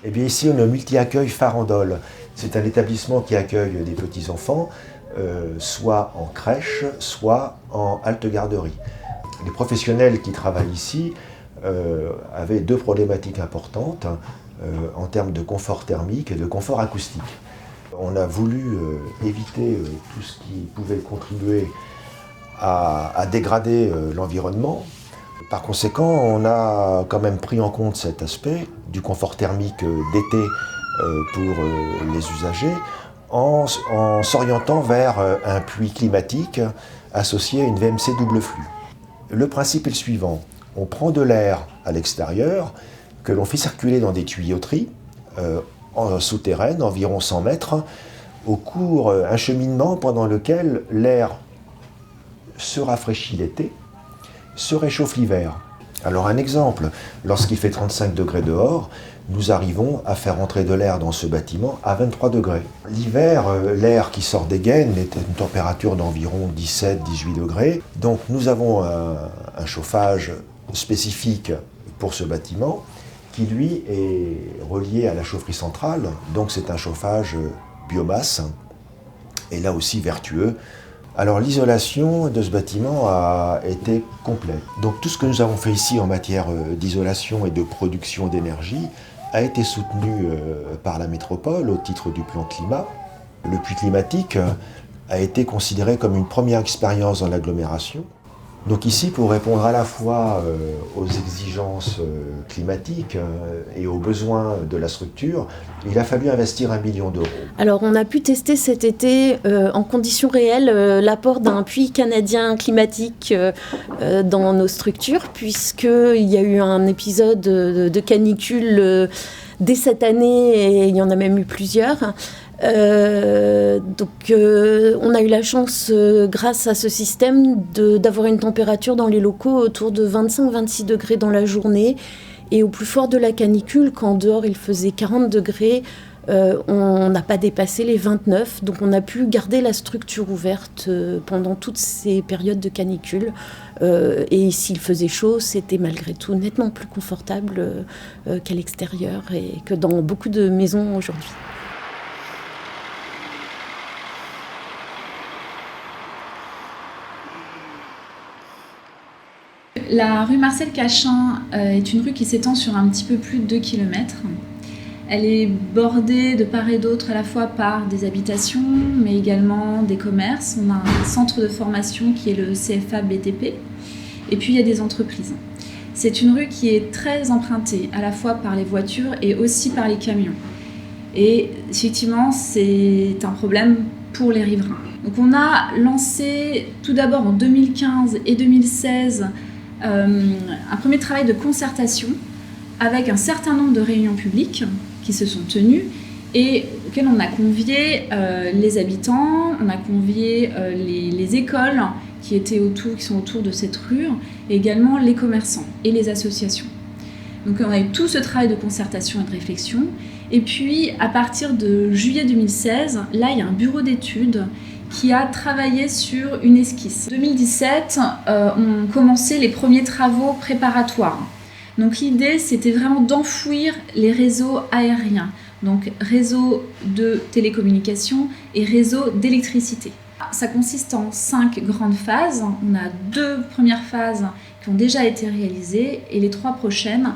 Eh bien ici, on est au multi-accueil Farandole. C'est un établissement qui accueille des petits-enfants, soit en crèche, soit en halte garderie. Les professionnels qui travaillent ici avaient deux problématiques importantes en termes de confort thermique et de confort acoustique. On a voulu éviter tout ce qui pouvait contribuer à dégrader l'environnement. Par conséquent, on a quand même pris en compte cet aspect du confort thermique d'été pour les usagers en s'orientant vers un puits climatique associé à une VMC double flux. Le principe est le suivant, on prend de l'air à l'extérieur que l'on fait circuler dans des tuyauteries souterraines, environ 100 mètres, au cours un cheminement pendant lequel l'air se rafraîchit l'été, se réchauffe l'hiver. Alors un exemple, lorsqu'il fait 35 degrés dehors, nous arrivons à faire entrer de l'air dans ce bâtiment à 23 degrés. L'hiver, l'air qui sort des gaines est à une température d'environ 17-18 degrés. Donc nous avons un chauffage spécifique pour ce bâtiment qui lui est relié à la chaufferie centrale. Donc c'est un chauffage biomasse et là aussi vertueux. Alors l'isolation de ce bâtiment a été complète. Donc tout ce que nous avons fait ici en matière d'isolation et de production d'énergie a été soutenu par la métropole au titre du plan climat. Le puits climatique a été considéré comme une première expérience dans l'agglomération. Donc ici, pour répondre à la fois aux exigences climatiques et aux besoins de la structure, il a fallu investir 1 million d'euros. Alors on a pu tester cet été en conditions réelles l'apport d'un puits canadien climatique dans nos structures, puisqu'il y a eu un épisode de canicule dès cette année et il y en a même eu plusieurs. Donc on a eu la chance grâce à ce système d'avoir une température dans les locaux autour de 25-26 degrés dans la journée, et au plus fort de la canicule, quand dehors il faisait 40 degrés, on n'a pas dépassé les 29, donc on a pu garder la structure ouverte pendant toutes ces périodes de canicule, et s'il faisait chaud, c'était malgré tout nettement plus confortable qu'à l'extérieur et que dans beaucoup de maisons aujourd'hui. La rue Marcel Cachin est une rue qui s'étend sur un petit peu plus de 2 km. Elle est bordée de part et d'autre à la fois par des habitations, mais également des commerces. On a un centre de formation qui est le CFA BTP, et puis il y a des entreprises. C'est une rue qui est très empruntée, à la fois par les voitures et aussi par les camions. Et effectivement, c'est un problème pour les riverains. Donc on a lancé tout d'abord en 2015 et 2016 un premier travail de concertation avec un certain nombre de réunions publiques qui se sont tenues et auxquelles on a convié les habitants, on a convié les écoles qui sont autour de cette rue, et également les commerçants et les associations. Donc on a eu tout ce travail de concertation et de réflexion. Et puis à partir de juillet 2016, là il y a un bureau d'études qui a travaillé sur une esquisse. En 2017, on commençait les premiers travaux préparatoires. Donc l'idée, c'était vraiment d'enfouir les réseaux aériens, donc réseau de télécommunications et réseau d'électricité. Ça consiste en 5 grandes phases. On a 2 premières phases qui ont déjà été réalisées et les 3 prochaines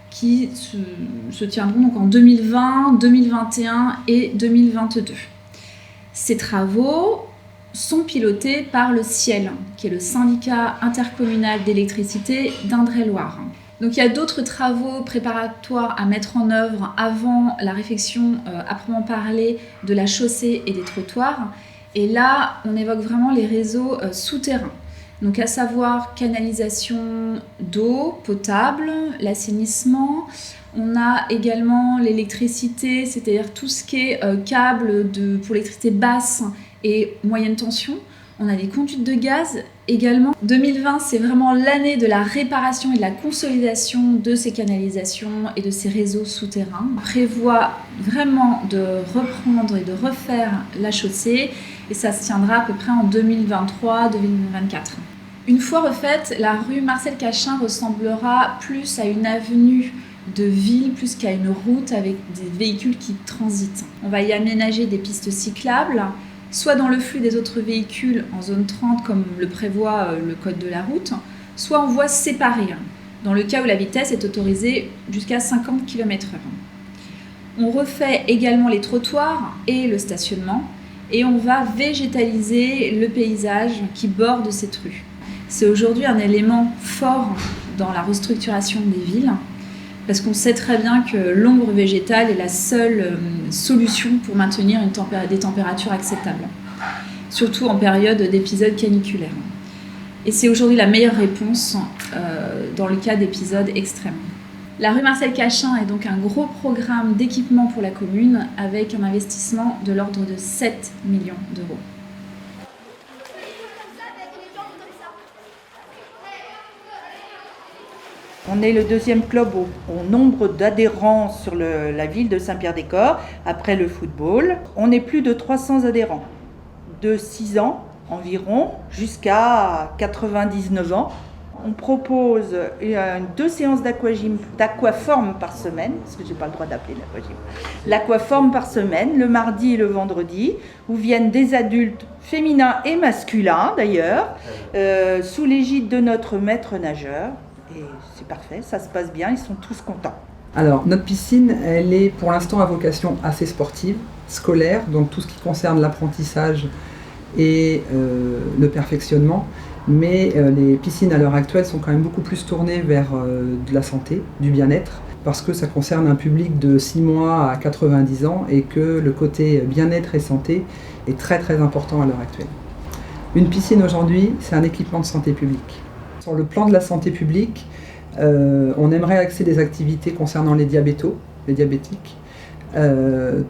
qui se tiendront donc en 2020, 2021 et 2022. Ces travaux sont pilotés par le CIEL, qui est le syndicat intercommunal d'électricité d'Indre-et-Loire. Donc il y a d'autres travaux préparatoires à mettre en œuvre avant la réfection à proprement parler de la chaussée et des trottoirs. Et là, on évoque vraiment les réseaux souterrains. Donc à savoir canalisation d'eau potable, l'assainissement. On a également l'électricité, c'est-à-dire tout ce qui est câble pour l'électricité basse et moyenne tension. On a des conduites de gaz également. 2020, c'est vraiment l'année de la réparation et de la consolidation de ces canalisations et de ces réseaux souterrains. On prévoit vraiment de reprendre et de refaire la chaussée et ça se tiendra à peu près en 2023-2024. Une fois refaite, la rue Marcel Cachin ressemblera plus à une avenue de ville plus qu'à une route avec des véhicules qui transitent. On va y aménager des pistes cyclables, soit dans le flux des autres véhicules en zone 30 comme le prévoit le code de la route, soit en voie séparée, dans le cas où la vitesse est autorisée jusqu'à 50 km/h. On refait également les trottoirs et le stationnement et on va végétaliser le paysage qui borde cette rue. C'est aujourd'hui un élément fort dans la restructuration des villes parce qu'on sait très bien que l'ombre végétale est la seule solution pour maintenir des températures acceptables, surtout en période d'épisodes caniculaires. Et c'est aujourd'hui la meilleure réponse dans le cas d'épisodes extrêmes. La rue Marcel Cachin est donc un gros programme d'équipement pour la commune avec un investissement de l'ordre de 7 millions d'euros. On est le 2e club au nombre d'adhérents sur la ville de Saint-Pierre-des-Corps, après le football. On est plus de 300 adhérents, de 6 ans environ jusqu'à 99 ans. On propose 2 séances d'aquaforme par semaine, parce que je n'ai pas le droit d'appeler l'aquagym. L'aquaforme par semaine, le mardi et le vendredi, où viennent des adultes féminins et masculins d'ailleurs, sous l'égide de notre maître nageur. Et c'est parfait, ça se passe bien, ils sont tous contents. Alors, notre piscine, elle est pour l'instant à vocation assez sportive, scolaire, donc tout ce qui concerne l'apprentissage et le perfectionnement. Mais les piscines à l'heure actuelle sont quand même beaucoup plus tournées vers de la santé, du bien-être, parce que ça concerne un public de 6 mois à 90 ans et que le côté bien-être et santé est très très important à l'heure actuelle. Une piscine aujourd'hui, c'est un équipement de santé publique. Sur le plan de la santé publique, on aimerait axer des activités concernant les diabétiques,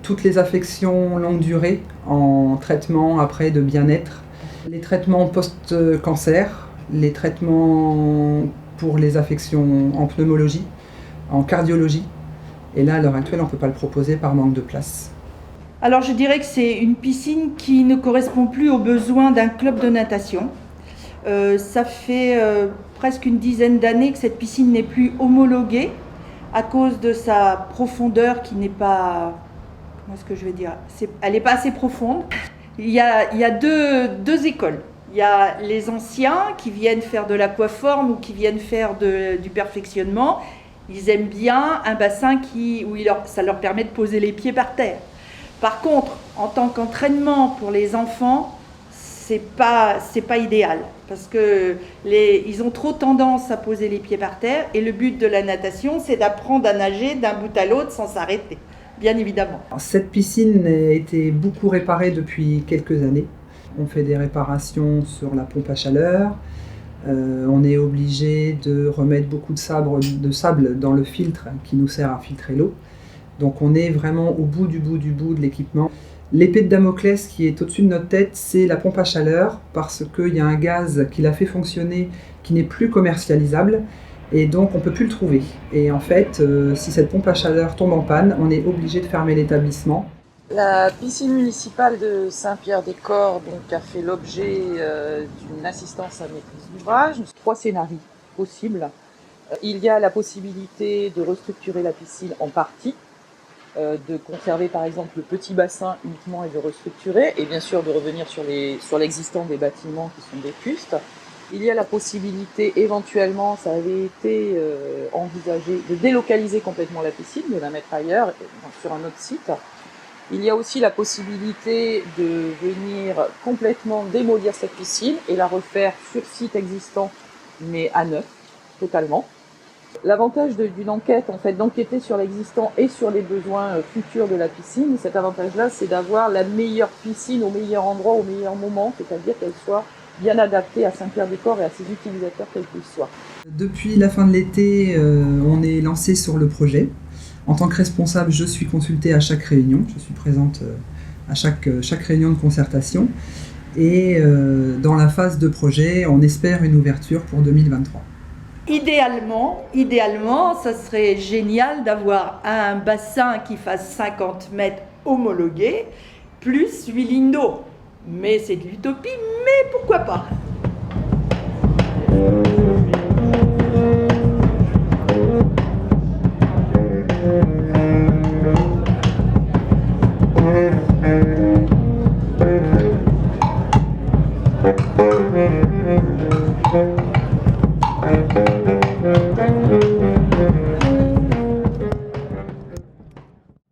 toutes les affections longue durée en traitement après de bien-être, les traitements post-cancer, les traitements pour les affections en pneumologie, en cardiologie. Et là, à l'heure actuelle, on ne peut pas le proposer par manque de place. Alors je dirais que c'est une piscine qui ne correspond plus aux besoins d'un club de natation. Ça fait presque une dizaine d'années que cette piscine n'est plus homologuée à cause de sa profondeur qui n'est pas... Comment est-ce que je vais dire ? Elle n'est pas assez profonde. Il y a deux écoles. Il y a les anciens qui viennent faire de l'aquaforme ou qui viennent faire du perfectionnement. Ils aiment bien un bassin où ça leur permet de poser les pieds par terre. Par contre, en tant qu'entraînement pour les enfants, c'est pas idéal parce que ils ont trop tendance à poser les pieds par terre et le but de la natation, c'est d'apprendre à nager d'un bout à l'autre sans s'arrêter, bien évidemment. Cette piscine a été beaucoup réparée depuis quelques années. On fait des réparations sur la pompe à chaleur, On est obligé de remettre beaucoup de sable dans le filtre qui nous sert à filtrer l'eau. Donc on est vraiment au bout de l'équipement. L'épée de Damoclès qui est au-dessus de notre tête, c'est la pompe à chaleur, parce qu'il y a un gaz qui l'a fait fonctionner qui n'est plus commercialisable, et donc on ne peut plus le trouver. Et en fait, si cette pompe à chaleur tombe en panne, on est obligé de fermer l'établissement. La piscine municipale de Saint-Pierre-des-Corps a fait l'objet d'une assistance à maîtrise d'ouvrage. 3 scénarios possibles. Il y a la possibilité de restructurer la piscine en partie, de conserver par exemple le petit bassin uniquement et de restructurer, et bien sûr de revenir sur l'existant des bâtiments qui sont vétustes. Il y a la possibilité éventuellement, ça avait été envisagé, de délocaliser complètement la piscine, de la mettre ailleurs, sur un autre site. Il y a aussi la possibilité de venir complètement démolir cette piscine et la refaire sur site existant, mais à neuf, totalement. L'avantage d'une enquête, en fait, d'enquêter sur l'existant et sur les besoins futurs de la piscine, cet avantage-là, c'est d'avoir la meilleure piscine au meilleur endroit, au meilleur moment, c'est-à-dire qu'elle soit bien adaptée à Saint-Pierre-des-Corps et à ses utilisateurs quels qu'ils soient. Depuis la fin de l'été, on est lancé sur le projet. En tant que responsable, je suis consultée à chaque réunion. Je suis présente à chaque réunion de concertation. Et dans la phase de projet, on espère une ouverture pour 2023. Idéalement, ça serait génial d'avoir un bassin qui fasse 50 mètres homologué, plus 8 lignes d'eau. Mais c'est de l'utopie, mais pourquoi pas ?